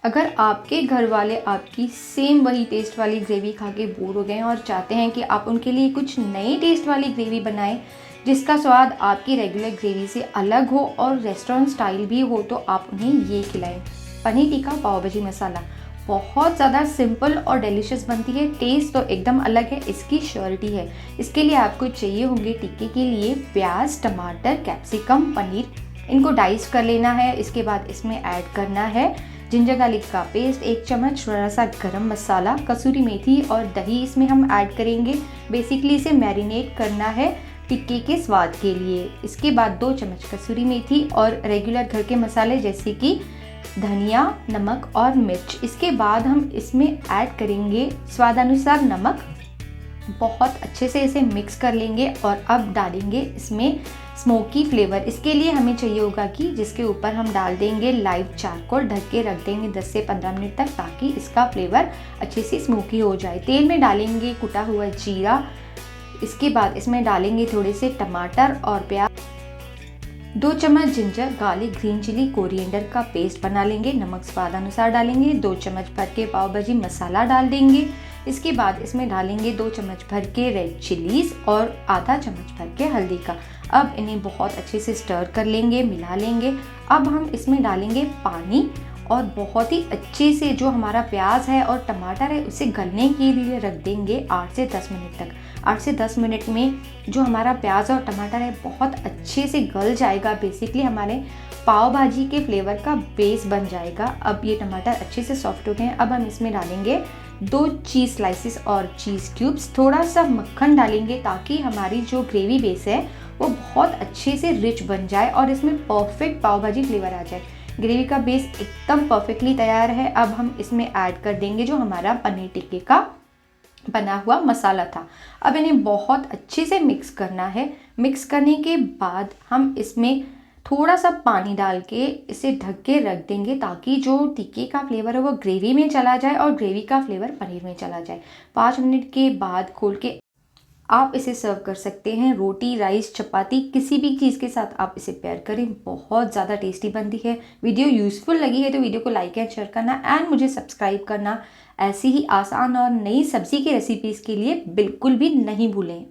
अगर आपके घर वाले आपकी सेम वही टेस्ट वाली ग्रेवी खा के बोर हो गए हैं और चाहते हैं कि आप उनके लिए कुछ नई टेस्ट वाली ग्रेवी बनाएं जिसका स्वाद आपकी रेगुलर ग्रेवी से अलग हो और रेस्टोरेंट स्टाइल भी हो, तो आप उन्हें ये खिलाएं। पनीर टिक्का पाव भाजी मसाला बहुत ज़्यादा सिंपल और डिलीशियस बनती है। टेस्ट तो एकदम अलग है, इसकी श्योरिटी है। इसके लिए आपको चाहिए होंगे टिक्के के लिए प्याज, टमाटर, कैप्सिकम, पनीर। इनको डाइस कर लेना है। इसके बाद इसमें ऐड करना है जिंजर गार्लिक का पेस्ट 1 चम्मच, थोड़ा सा गरम मसाला, कसूरी मेथी और दही इसमें हम ऐड करेंगे। बेसिकली इसे मैरिनेट करना है टिक्के के स्वाद के लिए। इसके बाद 2 चम्मच कसूरी मेथी और रेगुलर घर के मसाले जैसे कि धनिया, नमक और मिर्च। इसके बाद हम इसमें ऐड करेंगे स्वादानुसार नमक। बहुत अच्छे से इसे मिक्स कर लेंगे और अब डालेंगे इसमें स्मोकी फ्लेवर। इसके लिए हमें चाहिए होगा कि जिसके ऊपर हम डाल देंगे लाइव चारकोल, ढक के रख देंगे 10 से 15 मिनट तक ताकि इसका फ्लेवर अच्छे से स्मोकी हो जाए। तेल में डालेंगे कुटा हुआ जीरा। इसके बाद इसमें डालेंगे थोड़े से टमाटर और प्याज। 2 चम्मच ginger garlic green chili coriander का पेस्ट बना लेंगे। नमक स्वादानुसार डालेंगे। 2 चम्मच भर के पाव भाजी मसाला डाल देंगे। इसके बाद इसमें डालेंगे 2 चम्मच भर के रेड चिलीज और आधा चम्मच भर के हल्दी का। अब इन्हें बहुत अच्छे से स्टर कर लेंगे, मिला लेंगे। अब हम इसमें डालेंगे पानी और बहुत ही अच्छे से जो हमारा प्याज है और टमाटर है उसे गलने के लिए रख देंगे 8 से 10 मिनट तक। 8 से 10 मिनट में जो हमारा प्याज और टमाटर है बहुत अच्छे से गल जाएगा। बेसिकली हमारे पाव भाजी के फ्लेवर का बेस बन जाएगा। अब ये टमाटर अच्छे से सॉफ्ट हो गए हैं। अब हम इसमें डालेंगे 2 चीज़ स्लाइसिस और चीज़ क्यूब्स। थोड़ा सा मक्खन डालेंगे ताकि हमारी जो ग्रेवी बेस है वो बहुत अच्छे से रिच बन जाए और इसमें परफेक्ट पाव भाजी फ्लेवर आ जाए। ग्रेवी का बेस एकदम परफेक्टली तैयार है। अब हम इसमें ऐड कर देंगे जो हमारा पनीर टिक्के का बना हुआ मसाला था। अब इन्हें बहुत अच्छे से मिक्स करना है। मिक्स करने के बाद हम इसमें थोड़ा सा पानी डाल के इसे ढक के रख देंगे ताकि जो टिक्के का फ्लेवर है वो ग्रेवी में चला जाए और ग्रेवी का फ्लेवर पनीर में चला जाए। 5 मिनट के बाद खोल के आप इसे सर्व कर सकते हैं। रोटी, राइस, चपाती, किसी भी चीज़ के साथ आप इसे पेयर करें। बहुत ज़्यादा टेस्टी बनती है। वीडियो यूज़फुल लगी है तो वीडियो को लाइक एंड शेयर करना एंड मुझे सब्सक्राइब करना। ऐसी ही आसान और नई सब्जी की रेसिपीज़ के लिए बिल्कुल भी नहीं भूलें।